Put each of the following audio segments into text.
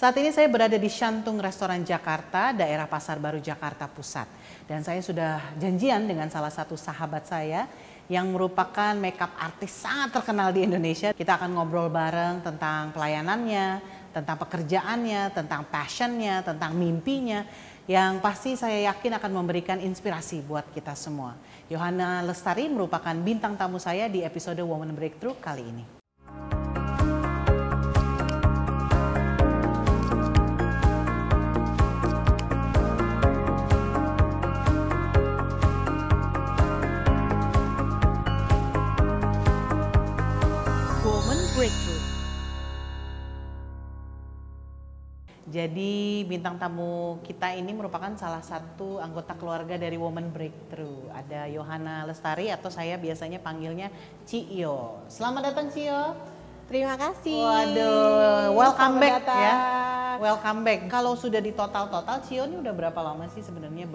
Saat ini saya berada di Shantung Restoran Jakarta, daerah Pasar Baru Jakarta Pusat. Dan saya sudah janjian dengan salah satu sahabat saya yang merupakan makeup artis sangat terkenal di Indonesia. Kita akan ngobrol bareng tentang pelayanannya, tentang pekerjaannya, tentang passionnya, tentang mimpinya. Yang pasti saya yakin akan memberikan inspirasi buat kita semua. Yohana Lestari merupakan bintang tamu saya di episode Woman Breakthrough kali ini. Jadi bintang tamu kita ini merupakan salah satu anggota keluarga dari Woman Breakthrough. Ada Yohana Lestari atau saya biasanya panggilnya Cio. Selamat datang Cio. Terima kasih. Waduh, welcome Selamat back datang. ya. Welcome back. Kalau sudah di total Cio ini udah berapa lama sih sebenarnya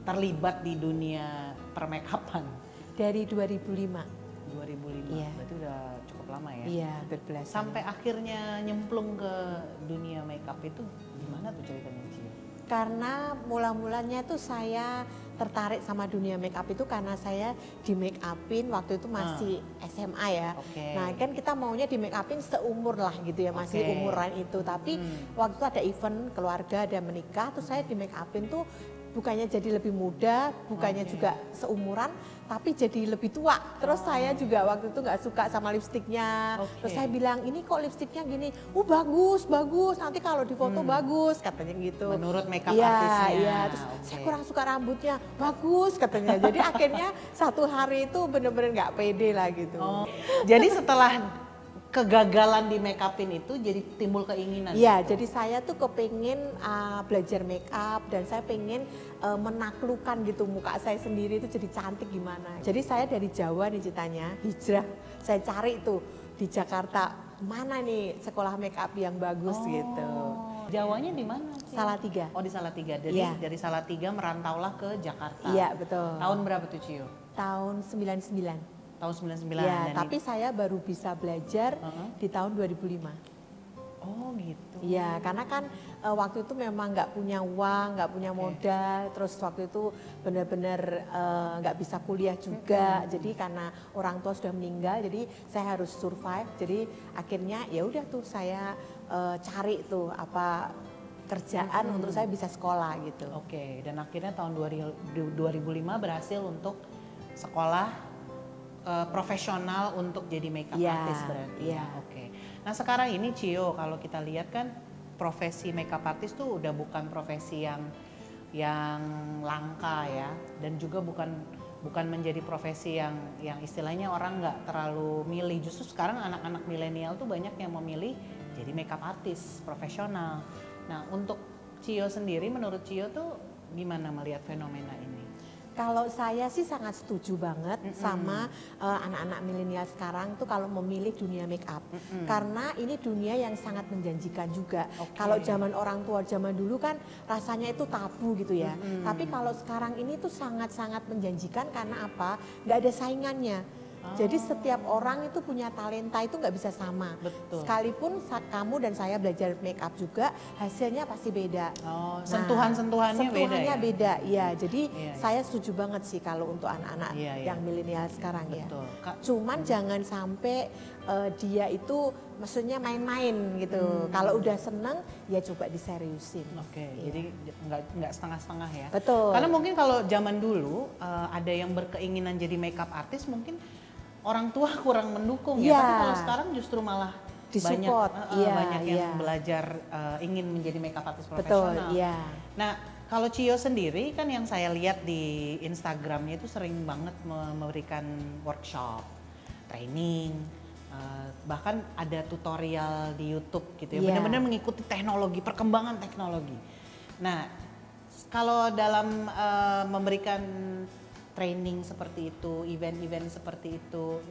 terlibat di dunia permakeupan? Dari 2005. 2005, Iya. Berarti udah cukup lama ya? Iya, berbelasan. Sampai akhirnya nyemplung ke dunia makeup itu gimana tuh ceritanya Cio? Karena mula-mulanya tuh saya tertarik sama dunia makeup itu karena saya di make upin waktu itu masih SMA ya. Oke. Nah kan kita maunya di make upin seumur lah gitu ya, masih Oke. umuran itu. Tapi waktu itu ada event keluarga dan menikah, terus saya di make upin tuh bukannya jadi lebih muda, bukannya juga seumuran, tapi jadi lebih tua. Terus saya juga waktu itu nggak suka sama lipstiknya. Terus saya bilang, ini kok lipstiknya gini, bagus, nanti kalau di foto bagus, katanya gitu. Menurut makeup artisnya. Iya, terus saya kurang suka rambutnya, bagus katanya. Jadi akhirnya satu hari itu bener-bener nggak pede lah gitu. Jadi setelah kegagalan di make upin itu jadi timbul keinginan. Iya, gitu? jadi saya tuh kepengen belajar make up dan saya pengen menaklukkan gitu muka saya sendiri itu jadi cantik gimana. Jadi saya dari Jawa nih ceritanya, hijrah. Saya cari tuh di Jakarta, mana nih sekolah make up yang bagus gitu. Jawanya di mana? Salatiga. Oh di Salatiga. Jadi dari Salatiga merantaulah ke Jakarta. Iya, betul. Tahun berapa tuh Cio? Tahun 99. Tahun 99. Ya, tapi saya baru bisa belajar di tahun 2005. Oh gitu. Iya, karena kan waktu itu memang nggak punya uang, nggak punya modal, terus waktu itu benar-benar nggak bisa kuliah juga. Jadi karena orang tua sudah meninggal, jadi saya harus survive. Jadi akhirnya ya udah tuh saya cari tuh apa kerjaan untuk saya bisa sekolah gitu. Oke, dan akhirnya tahun 2005 berhasil untuk sekolah profesional untuk jadi makeup artist berarti. Iya. Oke. Nah sekarang ini Cio, kalau kita lihat kan profesi makeup artist tuh udah bukan profesi yang langka ya, dan juga bukan menjadi profesi yang istilahnya orang nggak terlalu milih. Justru sekarang anak-anak milenial tuh banyak yang memilih jadi makeup artist profesional. Nah untuk Cio sendiri, menurut Cio tuh gimana melihat fenomena ini? Kalau saya sih sangat setuju banget sama anak-anak milenial sekarang tuh kalau memilih dunia make up. Karena ini dunia yang sangat menjanjikan juga. Kalau zaman orang tua zaman dulu kan rasanya itu tabu gitu ya. Tapi kalau sekarang ini tuh sangat-sangat menjanjikan karena apa? Nggak ada saingannya. Jadi setiap orang itu punya talenta itu nggak bisa sama. Betul. Sekalipun kamu dan saya belajar make up juga hasilnya pasti beda. Oh, sentuhan-sentuhannya beda ya? Beda, ya. Jadi saya setuju banget sih kalau untuk anak-anak yang milenial sekarang. Betul. Ya. Cuman jangan sampai dia itu maksudnya main-main gitu. Kalau udah seneng ya coba diseriusin. Oke, jadi nggak setengah-setengah ya. Betul. Karena mungkin kalau zaman dulu ada yang berkeinginan jadi makeup artist, mungkin orang tua kurang mendukung ya. Tapi kalau sekarang justru malah disupport. banyak yang belajar ingin menjadi makeup artist profesional. Betul, iya. Nah, kalau Cio sendiri kan yang saya lihat di Instagramnya itu sering banget memberikan workshop, training, bahkan ada tutorial di YouTube gitu ya. Benar-benar mengikuti teknologi, perkembangan teknologi. Nah, kalau dalam memberikan training seperti itu, event-event seperti itu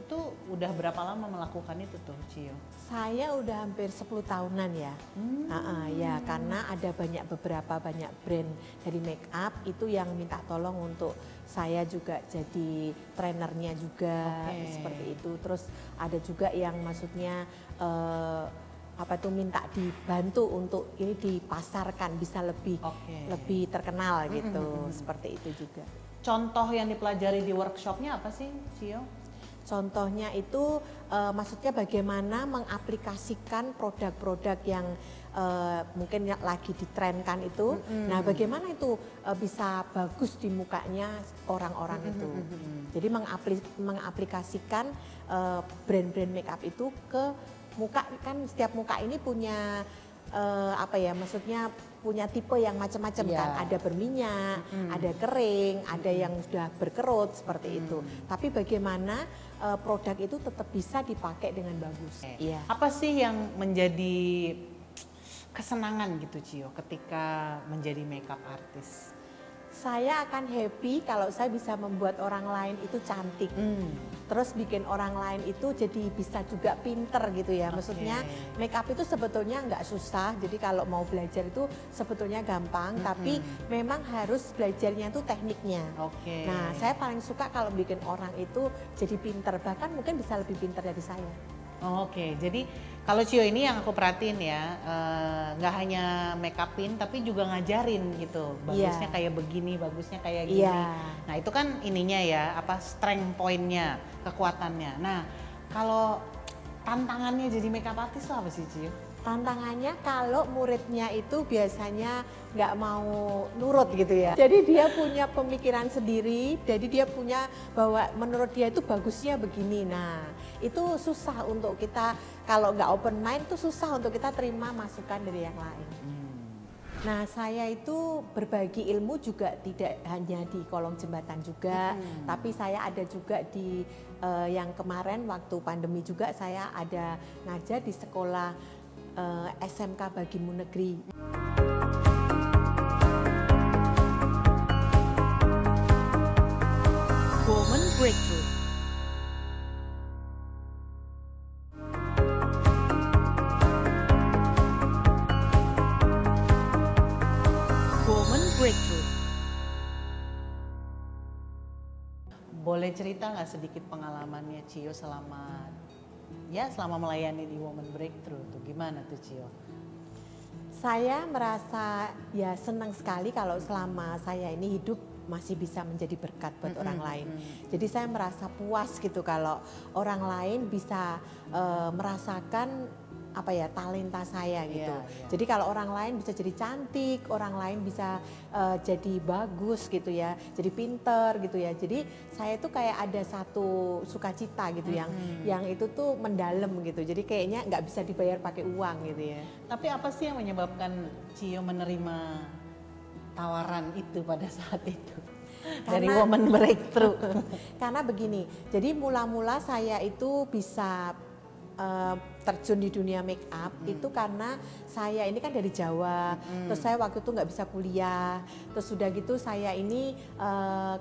udah berapa lama melakukan itu tuh Cio? Saya udah hampir 10 tahunan ya. Ya karena ada beberapa banyak brand dari make up itu yang minta tolong untuk saya juga jadi trainernya juga seperti itu. Terus ada juga yang maksudnya apa tuh minta dibantu untuk ini dipasarkan bisa lebih lebih terkenal gitu. Seperti itu juga. Contoh yang dipelajari di workshopnya apa sih, Cio? Contohnya itu maksudnya bagaimana mengaplikasikan produk-produk yang mungkin lagi ditrenkan itu. Nah, bagaimana itu bisa bagus di mukanya orang-orang itu. Jadi mengaplikasikan brand-brand makeup itu ke muka, kan setiap muka ini punya apa ya, maksudnya punya tipe yang macam-macam kan, ada berminyak, ada kering, ada yang sudah berkerut seperti itu. Tapi bagaimana produk itu tetap bisa dipakai dengan bagus. Apa sih yang menjadi kesenangan gitu, Cio, ketika menjadi makeup artist? Saya akan happy kalau saya bisa membuat orang lain itu cantik. Terus bikin orang lain itu jadi bisa juga pinter gitu ya. Maksudnya make up itu sebetulnya nggak susah. Jadi kalau mau belajar itu sebetulnya gampang. Tapi memang harus belajarnya itu tekniknya. Nah, saya paling suka kalau bikin orang itu jadi pinter. Bahkan mungkin bisa lebih pinter dari saya. Jadi kalau Cio ini yang aku perhatiin ya, nggak hanya make upin tapi juga ngajarin gitu. Bagusnya kayak begini, bagusnya kayak gini. Nah itu kan ininya ya, apa strength pointnya, kekuatannya. Nah kalau tantangannya jadi makeup artist apa sih, Cio? Tantangannya kalau muridnya itu biasanya nggak mau nurut gitu ya. Jadi dia punya pemikiran sendiri, jadi dia punya bahwa menurut dia itu bagusnya begini. Nah itu susah untuk kita, kalau nggak open mind itu susah untuk kita terima masukan dari yang lain. Nah saya itu berbagi ilmu juga tidak hanya di kolong jembatan juga, tapi saya ada juga di yang kemarin waktu pandemi juga saya ada ngajar di sekolah SMK Bagimu Negeri. Woman Breakthrough. Woman Breakthrough. Boleh cerita nggak sedikit pengalamannya Cio selama melayani di Woman Breakthrough tuh, gimana tuh Cio? Saya merasa ya senang sekali kalau selama saya ini hidup masih bisa menjadi berkat buat orang lain. Jadi saya merasa puas gitu kalau orang lain bisa merasakan apa ya, talenta saya gitu. Jadi kalau orang lain bisa jadi cantik, orang lain bisa jadi bagus gitu ya, jadi pinter gitu ya. Jadi saya tuh kayak ada satu sukacita gitu yang itu tuh mendalam gitu. Jadi kayaknya nggak bisa dibayar pakai uang gitu ya. Tapi apa sih yang menyebabkan Cio menerima tawaran itu pada saat itu? Dari Woman Breakthrough. Karena begini, jadi mula-mula saya itu bisa terjun di dunia make up itu karena saya ini kan dari Jawa, terus saya waktu itu nggak bisa kuliah, terus sudah gitu saya ini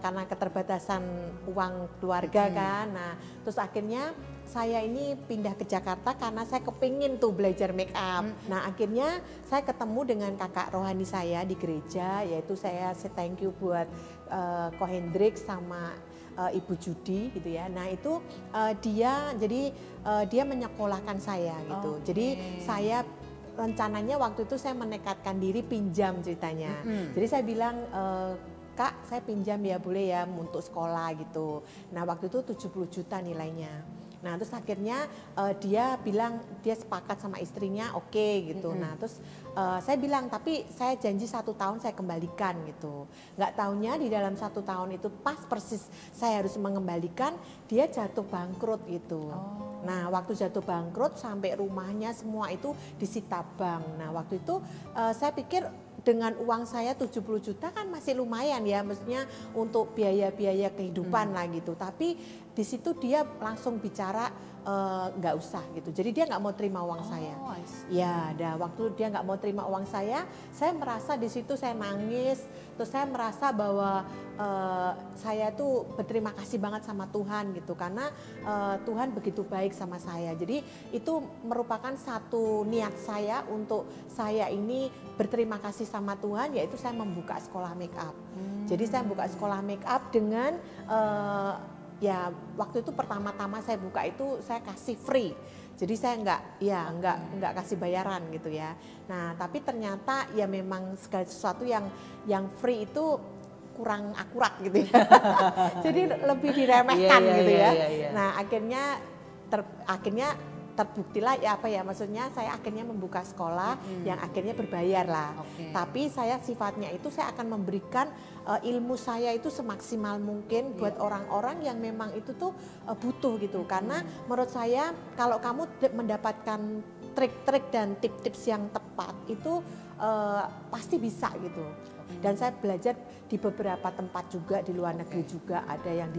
karena keterbatasan uang keluarga kan, nah terus akhirnya saya ini pindah ke Jakarta karena saya kepingin tuh belajar make up. Nah akhirnya saya ketemu dengan kakak rohani saya di gereja, yaitu saya thank you buat Ko Hendrik sama Ibu Judi gitu ya. Nah itu dia menyekolahkan saya gitu. Jadi saya rencananya waktu itu saya menekatkan diri pinjam ceritanya. Jadi saya bilang Kak, saya pinjam ya, boleh ya untuk sekolah gitu. Nah waktu itu 70 juta nilainya. Nah terus akhirnya dia bilang dia sepakat sama istrinya oke gitu. Nah terus saya bilang tapi saya janji 1 tahun saya kembalikan gitu. Nggak taunya di dalam 1 tahun itu pas persis saya harus mengembalikan, dia jatuh bangkrut gitu. Nah waktu jatuh bangkrut sampai rumahnya semua itu disita bank. Nah waktu itu saya pikir dengan uang saya 70 juta kan masih lumayan ya, maksudnya untuk biaya-biaya kehidupan lah gitu. Tapi di situ dia langsung bicara nggak usah gitu. Jadi dia nggak mau terima uang saya. Ya, waktu dia nggak mau terima uang saya merasa di situ saya nangis. Terus saya merasa bahwa saya tuh berterima kasih banget sama Tuhan gitu, karena Tuhan begitu baik sama saya. Jadi itu merupakan satu niat saya untuk saya ini berterima kasih sama Tuhan, yaitu saya membuka sekolah make up. Jadi saya buka sekolah make up dengan ya waktu itu pertama-tama saya buka itu saya kasih free. Jadi saya nggak kasih bayaran gitu ya. Nah tapi ternyata ya memang segala sesuatu yang free itu kurang akurat gitu ya. Jadi lebih diremehkan gitu ya. Nah akhirnya terbuktilah ya apa ya, maksudnya saya akhirnya membuka sekolah yang akhirnya berbayar lah. Tapi saya sifatnya itu saya akan memberikan ilmu saya itu semaksimal mungkin buat orang-orang yang memang itu tuh butuh gitu. Karena menurut saya kalau kamu mendapatkan trik-trik dan tips-tips yang tepat itu pasti bisa gitu. Dan saya belajar di beberapa tempat juga di luar negeri juga, ada yang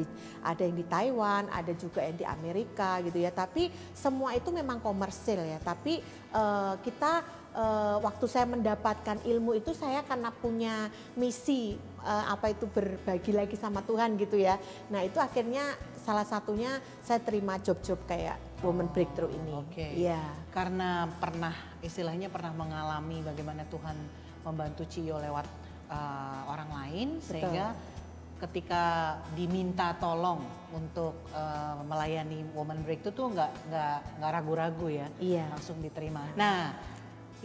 di Taiwan, ada juga yang di Amerika gitu ya. Tapi semua itu memang komersil ya. Tapi waktu saya mendapatkan ilmu itu saya karena punya misi berbagi lagi sama Tuhan gitu ya. Nah itu akhirnya salah satunya saya terima job-job kayak Women Breakthrough ini. Iya. Karena istilahnya pernah mengalami bagaimana Tuhan membantu Cio lewat orang lain. Betul. Sehingga ketika diminta tolong untuk melayani Women Breakthrough tuh nggak ragu-ragu ya. Iya. Langsung diterima. Nah,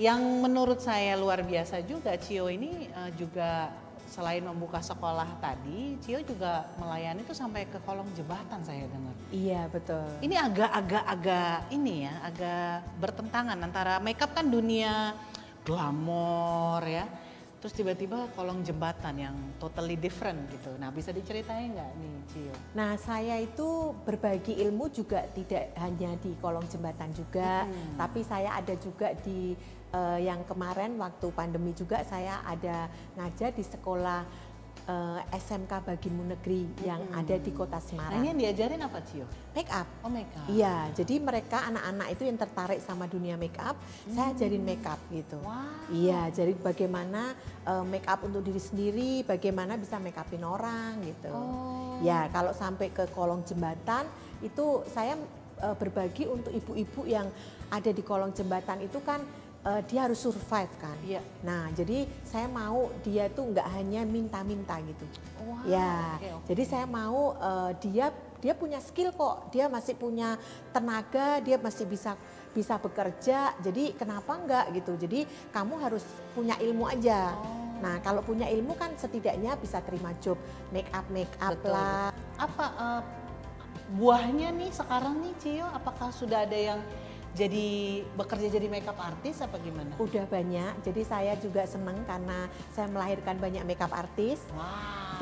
yang menurut saya luar biasa juga, Cio ini juga selain membuka sekolah tadi, Cio juga melayani itu sampai ke kolong jembatan saya dengar. Iya betul. Ini agak bertentangan antara makeup kan dunia glamor ya, terus tiba-tiba kolong jembatan yang totally different gitu. Nah bisa diceritain nggak nih Cio? Nah saya itu berbagi ilmu juga tidak hanya di kolong jembatan juga, tapi saya ada juga di yang kemarin waktu pandemi juga saya ada ngajar di sekolah SMK Bagimu Negeri yang ada di Kota Semarang. Nah ini yang diajarin apa Cio? Make up. Oh make up. Iya, jadi mereka anak-anak itu yang tertarik sama dunia make up, saya ajarin make up gitu. Wow. Iya, jadi bagaimana make up untuk diri sendiri, bagaimana bisa make upin orang gitu. Oh. Ya, kalau sampai ke kolong jembatan itu saya berbagi untuk ibu-ibu yang ada di kolong jembatan itu kan dia harus survive kan. Iya. Nah, jadi saya mau dia tuh nggak hanya minta-minta gitu. Wow. Ya, jadi saya mau dia punya skill kok, dia masih punya tenaga, dia masih bisa bekerja. Jadi kenapa enggak gitu? Jadi kamu harus punya ilmu aja. Nah, kalau punya ilmu kan setidaknya bisa terima job make up Betul. lah. Apa buahnya nih sekarang nih Cio? Apakah sudah ada yang bekerja jadi makeup artis apa gimana? Udah banyak, jadi saya juga seneng karena saya melahirkan banyak makeup artis. Wow.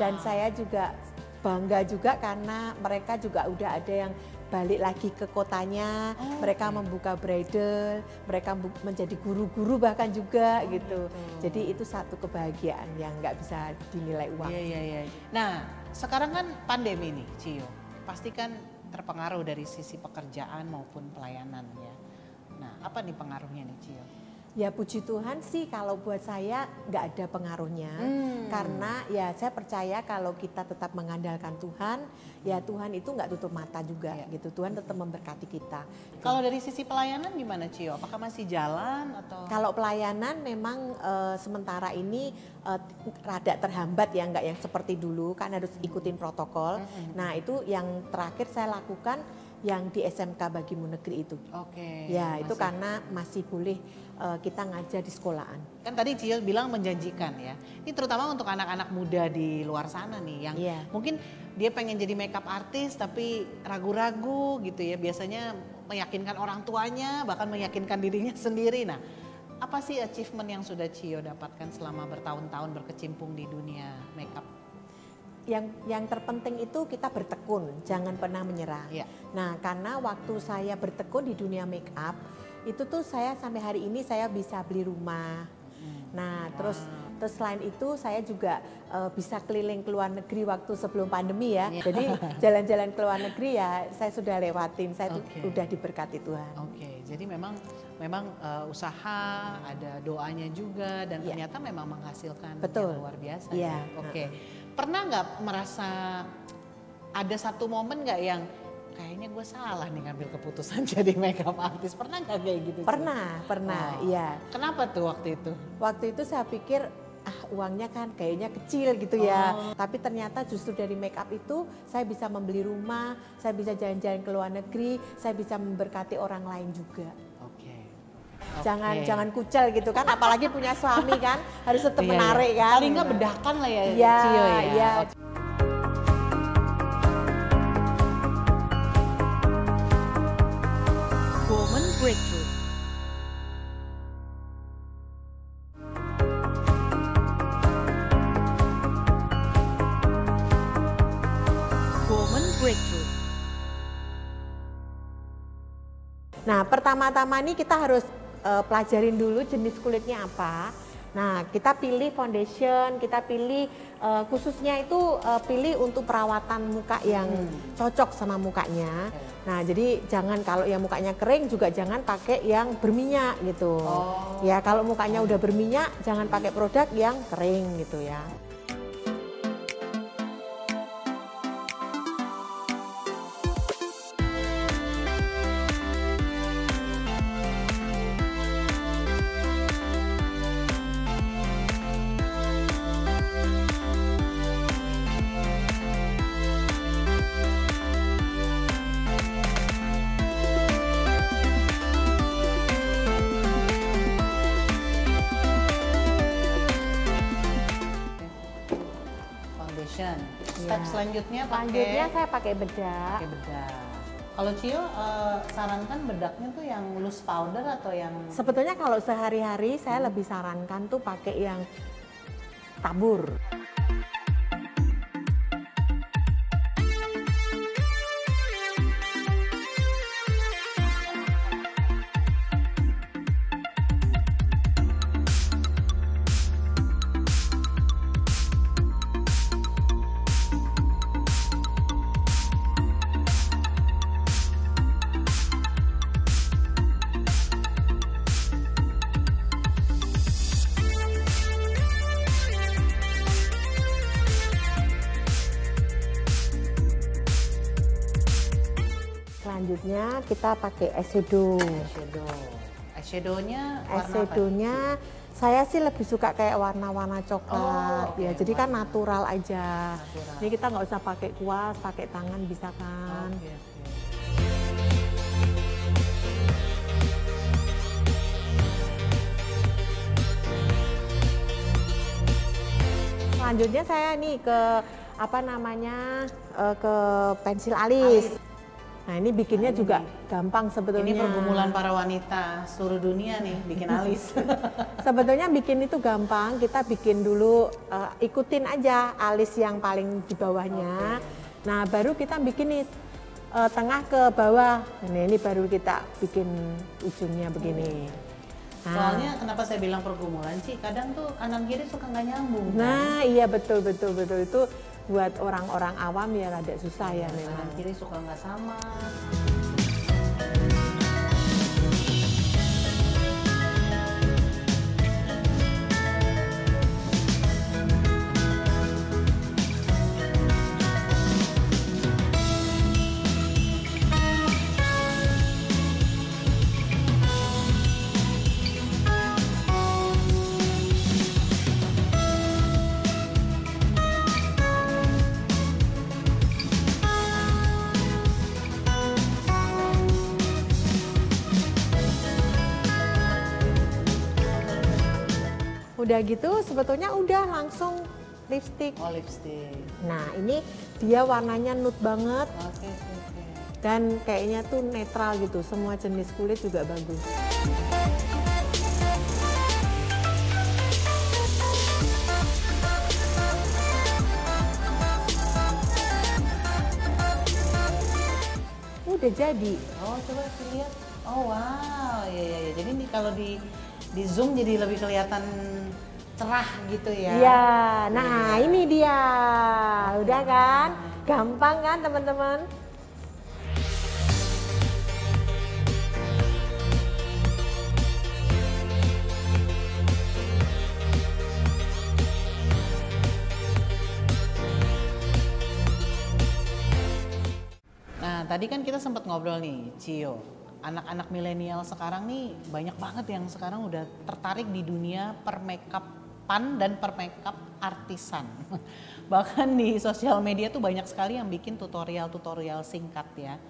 Dan saya juga bangga juga karena mereka juga udah ada yang balik lagi ke kotanya, mereka membuka bridal, mereka menjadi guru-guru bahkan juga gitu. Jadi itu satu kebahagiaan yang nggak bisa dinilai uang. Iya. Nah sekarang kan pandemi nih Cio, pasti kan terpengaruh dari sisi pekerjaan maupun pelayanan ya. Nah apa nih pengaruhnya nih Cio? Ya puji Tuhan sih kalau buat saya nggak ada pengaruhnya. Karena ya saya percaya kalau kita tetap mengandalkan Tuhan, ya Tuhan itu nggak tutup mata juga gitu. Tuhan tetap memberkati kita. Kalau dari sisi pelayanan gimana Cio? Apakah masih jalan atau? Kalau pelayanan memang sementara ini rada terhambat ya, nggak yang seperti dulu kan harus ikutin protokol. Nah itu yang terakhir saya lakukan yang di SMK Bagimu Negeri itu. Ya itu karena masih boleh kita ngajar di sekolahan. Kan tadi Cio bilang menjanjikan ya. Ini terutama untuk anak-anak muda di luar sana nih yang mungkin dia pengen jadi makeup artis tapi ragu-ragu gitu ya. Biasanya meyakinkan orang tuanya, bahkan meyakinkan dirinya sendiri. Nah, apa sih achievement yang sudah Cio dapatkan selama bertahun-tahun berkecimpung di dunia makeup? Yang terpenting itu kita bertekun, jangan pernah menyerah. Nah, karena waktu saya bertekun di dunia make up, itu tuh saya sampai hari ini saya bisa beli rumah. Nah, terus selain itu saya juga bisa keliling ke luar negeri waktu sebelum pandemi ya. Jadi jalan-jalan ke luar negeri ya saya sudah lewatin, saya udah diberkati Tuhan. Jadi memang usaha, ada doanya juga dan ternyata memang menghasilkan yang luar biasa. Pernah nggak merasa ada satu momen nggak yang kayaknya gue salah nih ngambil keputusan jadi makeup artist? Pernah nggak kayak gitu? Pernah, iya. Kenapa tuh waktu itu? Waktu itu saya pikir uangnya kan kayaknya kecil gitu ya. Tapi ternyata justru dari make up itu saya bisa membeli rumah, saya bisa jalan-jalan ke luar negeri, saya bisa memberkati orang lain juga. Jangan kucel gitu kan, apalagi punya suami kan, harus tetap menarik kan. Paling nggak bedakan lah ya, ya, Cio ya. Ya. Woman Breakthrough. Woman Breakthrough. Nah, pertama-tama nih kita harus pelajarin dulu jenis kulitnya apa. Nah, kita pilih foundation, kita pilih khususnya itu pilih untuk perawatan muka yang cocok sama mukanya. Nah, jadi jangan kalau yang mukanya kering juga jangan pakai yang berminyak gitu. Ya, kalau mukanya udah berminyak jangan pakai produk yang kering gitu ya. Step selanjutnya saya pakai bedak. Kalau Cio sarankan bedaknya tuh yang loose powder atau yang? Sebetulnya kalau sehari-hari saya lebih sarankan tuh pakai yang tabur. Selanjutnya kita pakai eyeshadow. Eyeshadownya warna Eyeshadownya saya sih lebih suka kayak warna-warna coklat ya. Jadi kan natural aja. Ini kita nggak usah pakai kuas, pakai tangan bisa kan. Selanjutnya saya nih ke ke pensil alis. Nah, ini bikinnya juga gampang sebetulnya. Ini pergumulan para wanita seluruh dunia nih, bikin alis. Sebetulnya bikin itu gampang, kita bikin dulu, ikutin aja alis yang paling di bawahnya. Nah, baru kita bikin nih tengah ke bawah. Nah, ini baru kita bikin ujungnya begini. Nah, soalnya kenapa saya bilang pergumulan sih, kadang tuh kanan kiri suka nggak nyambung. Nah, iya betul itu buat orang-orang awam ya rada susah ya memang. Kanan kiri suka nggak sama. Udah gitu sebetulnya udah langsung lipstick. Oh, lipstick. Nah, ini dia warnanya nude banget. Oke. Dan kayaknya tuh netral gitu, semua jenis kulit juga bagus. Udah jadi. Oh, coba lihat. Oh, wow. Ya. Jadi ini kalau di zoom jadi lebih kelihatan cerah gitu ya. Iya, nah ini dia. Udah kan? Gampang kan teman-teman? Nah, tadi kan kita sempat ngobrol nih, Cio. Anak-anak milenial sekarang nih banyak banget yang sekarang udah tertarik di dunia per makeup Pan dan per makeup artisan. Bahkan di sosial media tuh banyak sekali yang bikin tutorial-tutorial singkat ya.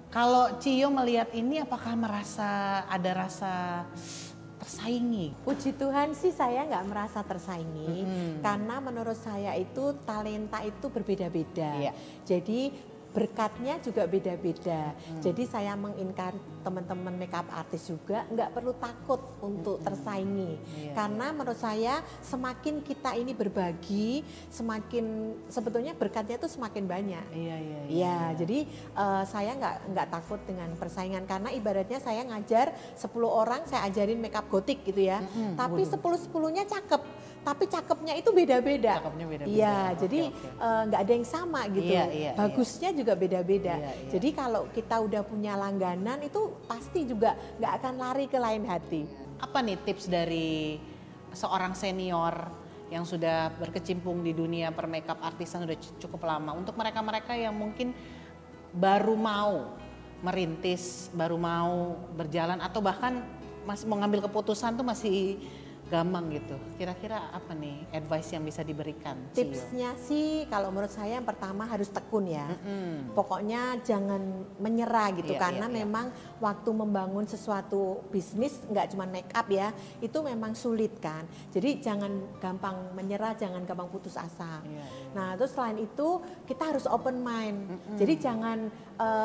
Kalau Cio melihat ini apakah ada rasa tersaingi? Puji Tuhan sih saya nggak merasa tersaingi, karena menurut saya itu talenta itu berbeda-beda. Iya. Jadi berkatnya juga beda-beda. Jadi saya mengincar teman-teman makeup artist juga nggak perlu takut untuk tersaingi. Iya, Karena menurut saya semakin kita ini berbagi, semakin sebetulnya berkatnya itu semakin banyak. Iya. Ya, jadi saya nggak takut dengan persaingan, karena ibaratnya saya ngajar 10 orang, saya ajarin makeup gotik gitu ya. Tapi 10-10-nya cakep. Tapi cakepnya itu beda-beda. Cakepnya beda-beda. Iya, Oke, jadi nggak ada yang sama gitu. Iya. Bagusnya juga beda-beda. Iya. Jadi kalau kita udah punya langganan itu pasti juga nggak akan lari ke lain hati. Apa nih tips dari seorang senior yang sudah berkecimpung di dunia per makeup artisan sudah cukup lama untuk mereka-mereka yang mungkin baru mau merintis, baru mau berjalan atau bahkan masih mau ngambil keputusan tuh masih gampang gitu. Kira-kira apa nih advice yang bisa diberikan? Tipsnya sih kalau menurut saya yang pertama harus tekun ya. Pokoknya jangan menyerah gitu, karena memang waktu membangun sesuatu bisnis nggak cuma make up ya, itu memang sulit kan. Jadi jangan gampang menyerah, jangan gampang putus asa. Nah terus selain itu kita harus open mind. Jadi jangan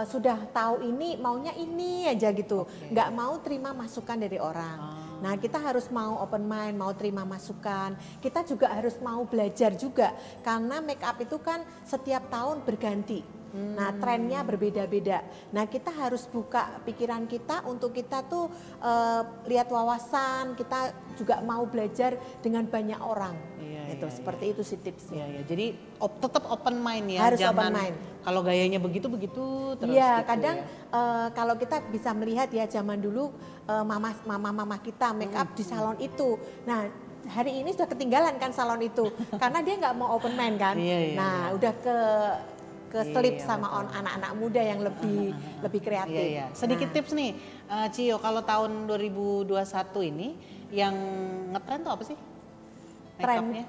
sudah tahu ini maunya ini aja gitu, nggak mau terima masukan dari orang. Nah kita harus mau open mind, mau terima masukan. Kita juga harus mau belajar juga, karena make up itu kan setiap tahun berganti. Nah trennya berbeda-beda. Nah kita harus buka pikiran kita untuk kita tuh lihat wawasan, kita juga mau belajar dengan banyak orang. Seperti itu sih tipsnya. Jadi tetap open mind ya. Harus jangan open mind. Kalau gayanya begitu terus. Iya, gitu kadang ya. kalau kita bisa melihat ya zaman dulu mama kita make up di salon itu. Nah hari ini sudah ketinggalan kan salon itu, karena dia nggak mau open mind kan. Nah udah ke selip sama anak-anak muda yang lebih kreatif. Sedikit tips nih, Cio, kalau tahun 2021 ini yang ngetren tuh apa sih?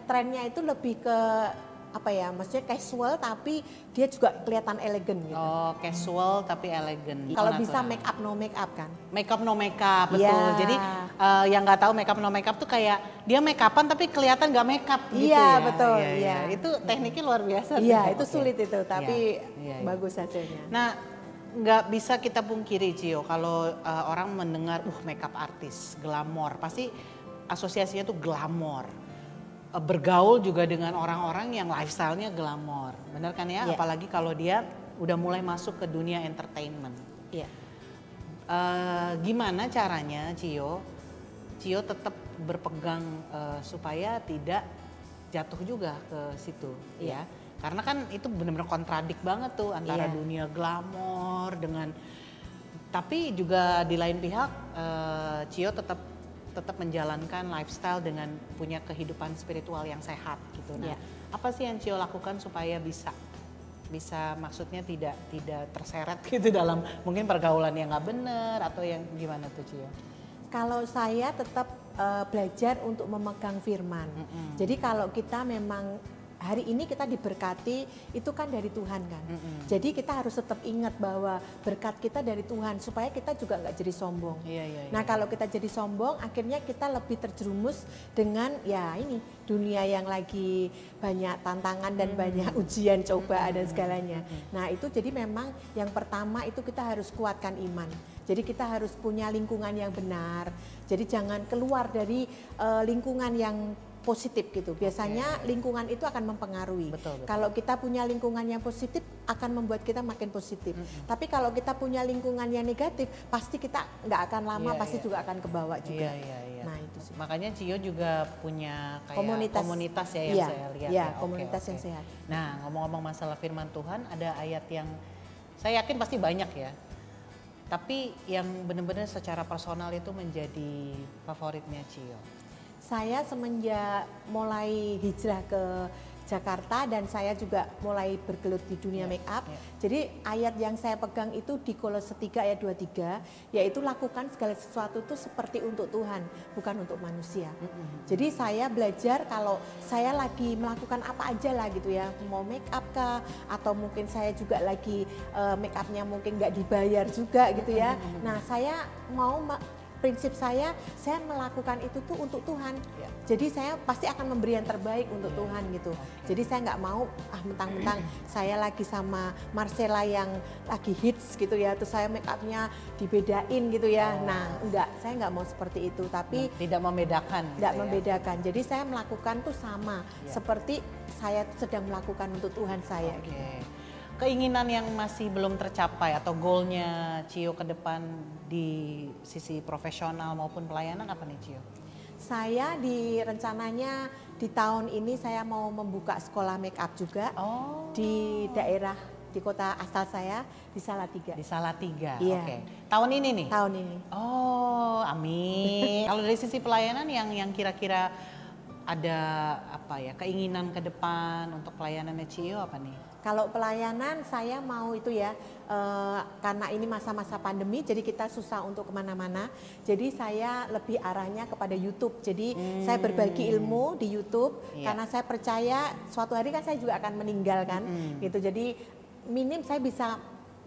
Trennya itu lebih ke apa ya, maksudnya casual tapi dia juga kelihatan elegan gitu. Oh, casual tapi elegan. Kalau bisa make up no make up kan? Make up no make up, betul. Jadi yang nggak tahu make up no make up tuh kayak dia make upan tapi kelihatan nggak make up gitu ya. Iya betul. Iya. Itu tekniknya luar biasa. Iya itu sulit itu, tapi bagus hasilnya. Nah nggak bisa kita pungkiri Cio, kalau orang mendengar make up artis, glamor, pasti asosiasinya tuh glamor. Bergaul juga dengan orang-orang yang lifestyle-nya glamor, benar kan ya? Apalagi kalau dia udah mulai masuk ke dunia entertainment. Gimana caranya Cio tetap berpegang supaya tidak jatuh juga ke situ, ya? Karena kan itu benar-benar kontradik banget tuh antara dunia glamor dengan, tapi juga di lain pihak Cio tetap menjalankan lifestyle dengan punya kehidupan spiritual yang sehat gitu. Nah, apa sih yang Cio lakukan supaya bisa maksudnya tidak terseret gitu dalam mungkin pergaulan yang nggak benar atau yang gimana tuh Cio? Kalau saya tetap belajar untuk memegang firman. Jadi kalau kita memang hari ini kita diberkati itu kan dari Tuhan kan. Jadi kita harus tetap ingat bahwa berkat kita dari Tuhan supaya kita juga nggak jadi sombong. Nah kalau kita jadi sombong akhirnya kita lebih terjerumus dengan ini dunia yang lagi banyak tantangan dan banyak ujian, cobaan dan segalanya. Nah itu jadi memang yang pertama itu kita harus kuatkan iman. Jadi kita harus punya lingkungan yang benar. Jadi jangan keluar dari lingkungan yang positif gitu. Biasanya lingkungan itu akan mempengaruhi. Betul. Kalau kita punya lingkungan yang positif akan membuat kita makin positif. Tapi kalau kita punya lingkungan yang negatif, pasti kita nggak akan lama, pasti juga akan kebawa juga. Nah itu sih. Makanya Cio juga punya kayak komunitas ya yang saya lihat. Iya, komunitas yang sehat. Nah ngomong-ngomong masalah firman Tuhan, ada ayat yang saya yakin pasti banyak ya. Tapi yang benar-benar secara personal itu menjadi favoritnya Cio. Saya semenjak mulai hijrah ke Jakarta dan saya juga mulai bergelut di dunia make up. Jadi ayat yang saya pegang itu di Kolose 3 ayat 23, yaitu lakukan segala sesuatu itu seperti untuk Tuhan, bukan untuk manusia. Jadi saya belajar kalau saya lagi melakukan apa aja lah gitu ya, mau make up kah, atau mungkin saya juga lagi make upnya mungkin nggak dibayar juga gitu ya. Nah saya mau prinsip saya melakukan itu tuh untuk Tuhan. Jadi saya pasti akan memberi yang terbaik untuk Tuhan gitu. Jadi saya nggak mau mentang-mentang saya lagi sama Marcella yang lagi hits gitu ya, terus saya make upnya dibedain gitu ya. Nah enggak, saya nggak mau seperti itu. Tapi tidak membedakan. Tidak membedakan. Jadi saya melakukan tuh sama seperti saya sedang melakukan untuk Tuhan saya. Gitu. Keinginan yang masih belum tercapai atau goalnya Cio ke depan di sisi profesional maupun pelayanan apa nih Cio? Saya rencananya di tahun ini saya mau membuka sekolah make up juga di daerah di kota asal saya di Salatiga. Di Salatiga, iya. Oke. Tahun ini nih? Tahun ini. Oh, amin. Kalau dari sisi pelayanan yang kira-kira ada apa ya keinginan ke depan untuk pelayanannya Cio apa nih? Kalau pelayanan saya mau itu ya, karena ini masa-masa pandemi jadi kita susah untuk kemana-mana. Jadi saya lebih arahnya kepada YouTube. Jadi saya berbagi ilmu di YouTube karena saya percaya suatu hari kan saya juga akan meninggal kan. Gitu. Jadi minim saya bisa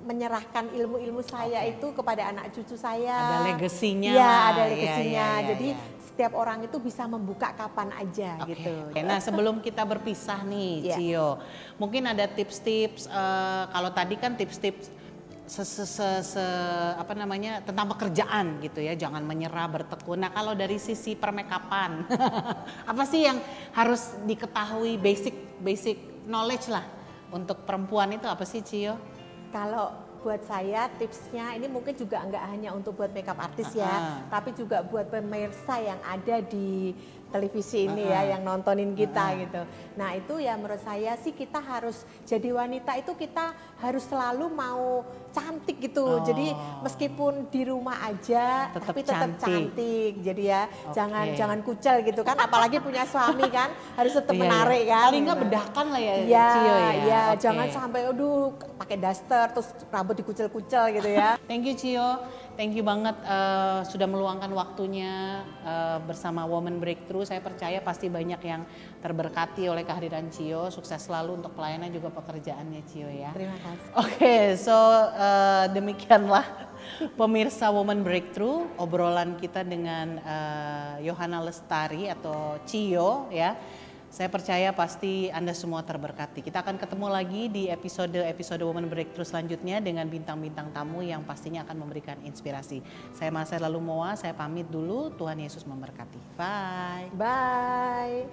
menyerahkan ilmu-ilmu saya itu kepada anak cucu saya. Ada legasinya. Ya, ada legasinya. Ya. Jadi setiap orang itu bisa membuka kapan aja gitu. Nah sebelum kita berpisah nih Cio, mungkin ada tips-tips, kalau tadi kan tips-tips apa namanya tentang pekerjaan gitu ya, jangan menyerah, bertekun. Nah kalau dari sisi permekapan, apa sih yang harus diketahui basic knowledge lah untuk perempuan itu apa sih Cio? Kalau buat saya tipsnya ini mungkin juga enggak hanya untuk buat makeup artis ya, tapi juga buat pemirsa yang ada di televisi ini ya, yang nontonin kita gitu. Nah itu ya menurut saya sih kita harus jadi wanita itu kita harus selalu mau cantik gitu. Jadi meskipun di rumah aja tapi tetap cantik. Jadi ya jangan kucel gitu kan, apalagi punya suami kan harus tetap menarik kan. Paling nggak bedakan lah ya Cio ya. Iya, jangan sampai aduh pakai daster terus rambut dikucel-kucel gitu ya. Thank you Cio, thank you banget sudah meluangkan waktunya bersama Woman Breakthrough. Saya percaya pasti banyak yang terberkati oleh kehadiran Cio. Sukses selalu untuk pelayanan juga pekerjaannya Cio ya. Terima kasih. Oke, so demikianlah pemirsa Woman Breakthrough obrolan kita dengan Yohana Lestari atau Cio ya. Saya percaya pasti Anda semua terberkati. Kita akan ketemu lagi di episode Woman Breakthrough selanjutnya dengan bintang-bintang tamu yang pastinya akan memberikan inspirasi. Saya Marcella Lumowa, saya pamit dulu. Tuhan Yesus memberkati. Bye. Bye.